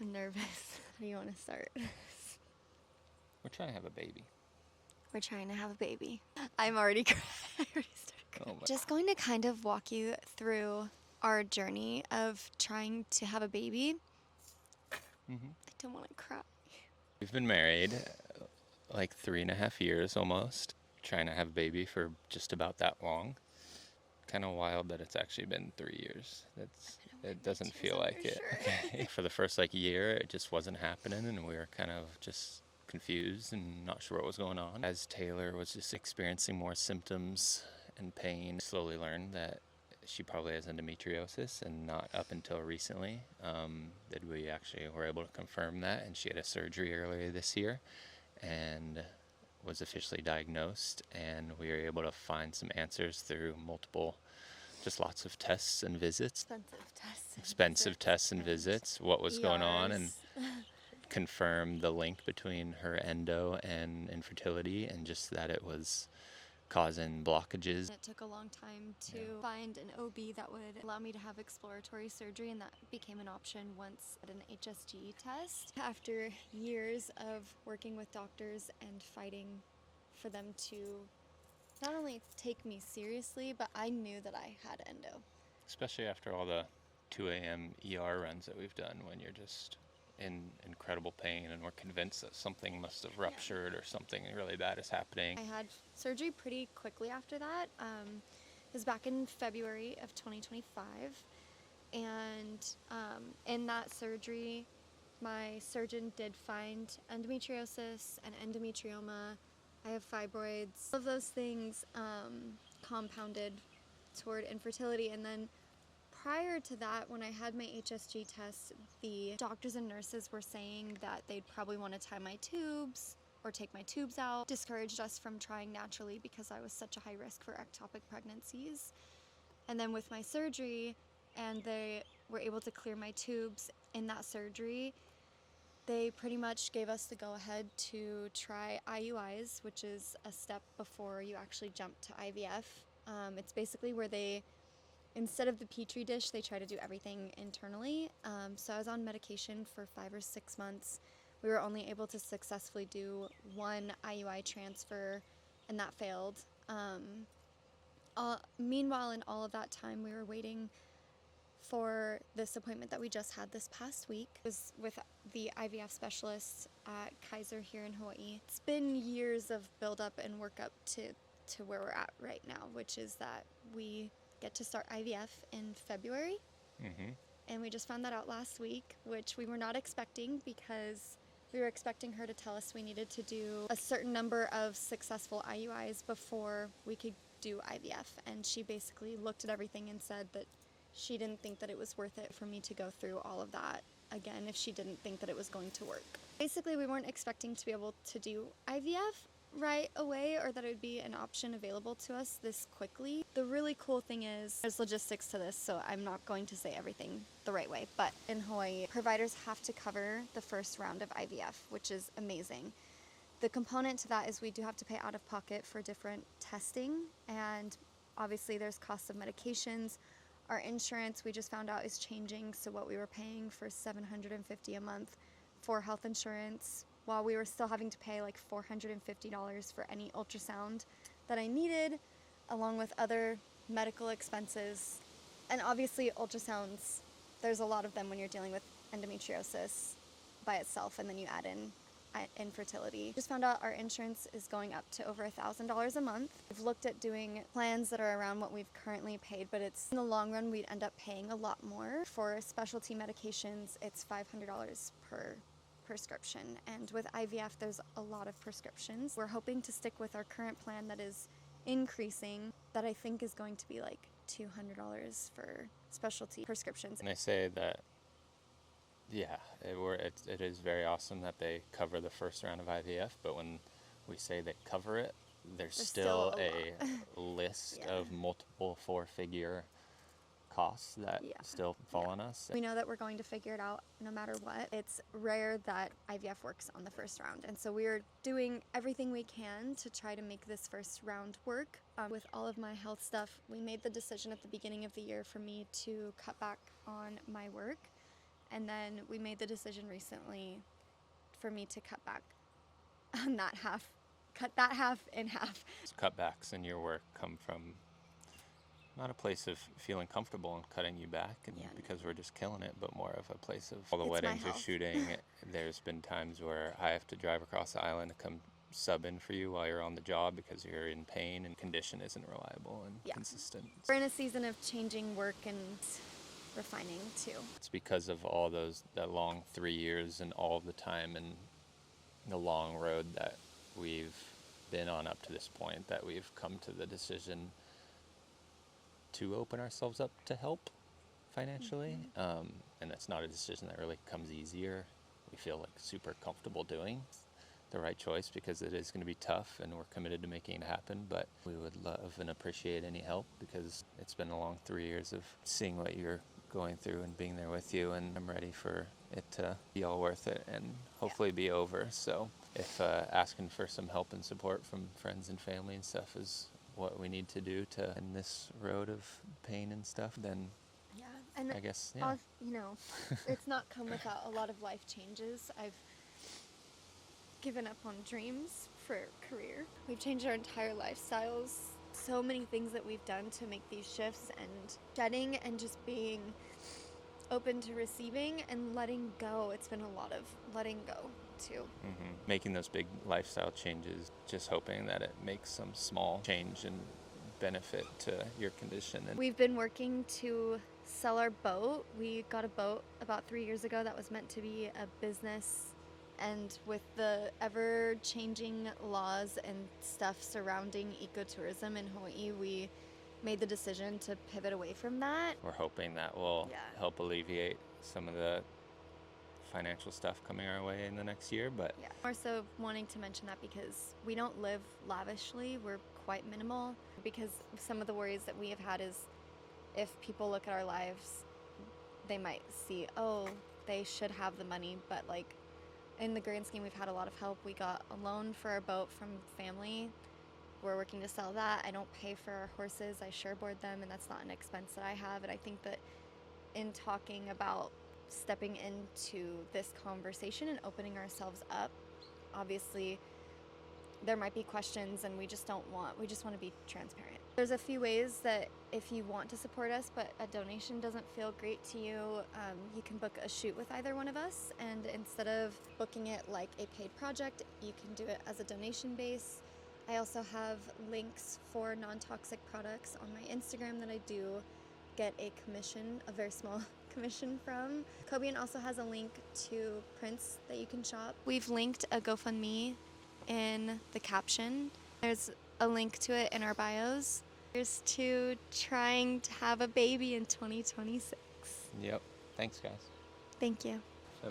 I'm nervous. How do you want to start? We're trying to have a baby. We're trying to have a baby. I'm already crying. I already started crying. Oh my. Just going to kind of walk you through our journey of trying to have a baby. I don't want to cry. We've been married like 3.5 years almost, trying to have a baby for just about that long. Kind of wild that it's actually been 3 years. It doesn't feel like it. Okay. For the first year, it just wasn't happening, and we were kind of just confused and not sure what was going on. As Taylor was just experiencing more symptoms and pain, slowly learned that she probably has endometriosis, and not up until recently did we actually were able to confirm that. And she had a surgery earlier this year and was officially diagnosed, and we were able to find some answers through multiple, just lots of tests and visits. Expensive tests and visits, what was going on, and confirm the link between her endo and infertility, and just that it was causing blockages. It took a long time to find an OB that would allow me to have exploratory surgery, and that became an option once at an HSG test. After years of working with doctors and fighting for them to not only take me seriously, but I knew that I had endo. Especially after all the 2 a.m. ER runs that we've done, when you're just in incredible pain and we're convinced that something must have ruptured or something really bad is happening. I had surgery pretty quickly after that. It was back in February of 2025, and in that surgery, my surgeon did find endometriosis and endometrioma. I have fibroids. All of those things compounded toward infertility. And then prior to that, when I had my HSG test, the doctors and nurses were saying that they'd probably want to tie my tubes or take my tubes out. Discouraged us from trying naturally because I was such a high risk for ectopic pregnancies. And then with my surgery, and they were able to clear my tubes in that surgery, they pretty much gave us the go-ahead to try IUIs, which is a step before you actually jump to IVF. It's basically where they, instead of the petri dish, they try to do everything internally. So I was on medication for 5 or 6 months. We were only able to successfully do one IUI transfer, and that failed. Meanwhile, in all of that time, we were waiting for this appointment that we just had this past week. It was with the IVF specialist at Kaiser here in Hawaii. It's been years of build-up and work-up to where we're at right now, which is that we get to start IVF in February. And we just found that out last week, which we were not expecting, because we were expecting her to tell us we needed to do a certain number of successful IUIs before we could do IVF. And she basically looked at everything and said that she didn't think that it was worth it for me to go through all of that again if she didn't think that it was going to work. Basically, we weren't expecting to be able to do IVF right away, or that it would be an option available to us this quickly. The really cool thing is there's logistics to this, so I'm not going to say everything the right way, but in Hawaii, providers have to cover the first round of IVF, which is amazing. The component to that is we do have to pay out of pocket for different testing, and obviously there's costs of medications. Our insurance, we just found out, is changing, so what we were paying for $750 a month for health insurance, while we were still having to pay like $450 for any ultrasound that I needed, along with other medical expenses. And obviously ultrasounds, there's a lot of them when you're dealing with endometriosis by itself, and then you add in infertility. Just found out our insurance is going up to over $1,000 a month. We've looked at doing plans that are around what we've currently paid, but it's in the long run we'd end up paying a lot more. For specialty medications, it's $500 per prescription, and with IVF there's a lot of prescriptions. We're hoping to stick with our current plan that is increasing, that I think is going to be like $200 for specialty prescriptions. And they say that, yeah, it is very awesome that they cover the first round of IVF, but when we say they cover it, there's still a list of multiple 4-figure costs that still fall on us. We know that we're going to figure it out no matter what. It's rare that IVF works on the first round, and so we're doing everything we can to try to make this first round work. With all of my health stuff, we made the decision at the beginning of the year for me to cut back on my work And then we made the decision recently for me to cut back on that half, cut that half in half. Cutbacks in your work come from not a place of feeling comfortable and cutting you back and Yeah. because we're just killing it, but more of a place of all the It's my weddings you're health. shooting. There's been times where I have to drive across the island to come sub in for you while you're on the job because you're in pain and condition isn't reliable and Yeah. consistent. We're in a season of changing work and refining too. It's because of all that long 3 years and all the time and the long road that we've been on up to this point that we've come to the decision to open ourselves up to help financially. And that's not a decision that really comes easier. We feel like super comfortable doing the right choice because it is going to be tough and we're committed to making it happen, but we would love and appreciate any help because it's been a long 3 years of seeing what you're going through and being there with you, and I'm ready for it to be all worth it and hopefully be over. So if asking for some help and support from friends and family and stuff is what we need to do to end this road of pain and stuff, then Yeah, and I guess, yeah. it's not come without a lot of life changes. I've given up on dreams for career. We've changed our entire lifestyles. So many things that we've done to make these shifts, and shedding and just being open to receiving and letting go. It's been a lot of letting go too. Making those big lifestyle changes, just hoping that it makes some small change and benefit to your condition. And We've been working to sell our boat. We got a boat about 3 years ago that was meant to be a business, and with the ever-changing laws and stuff surrounding ecotourism in Hawaii, we made the decision to pivot away from that. we're hoping that will help alleviate some of the financial stuff coming our way in the next year. But Yeah. More so wanting to mention that because we don't live lavishly, we're quite minimal. Because some of the worries that we have had is if people look at our lives, they might see, oh, they should have the money, but like in the grand scheme, we've had a lot of help. We got a loan for our boat from family. We're working to sell that. I don't pay for our horses. I shoreboard them, and that's not an expense that I have. And I think that in talking about stepping into this conversation and opening ourselves up, obviously there might be questions, and we just want to be transparent. There's a few ways that if you want to support us but a donation doesn't feel great to you, you can book a shoot with either one of us, and instead of booking it like a paid project, you can do it as a donation base. I also have links for non-toxic products on my Instagram that I do get a commission, a very small commission from. Kobian also has a link to prints that you can shop. We've linked a GoFundMe in the caption. There's a link to it in our bios. Here's to trying to have a baby in 2026. yep, thanks guys. Thank you. So-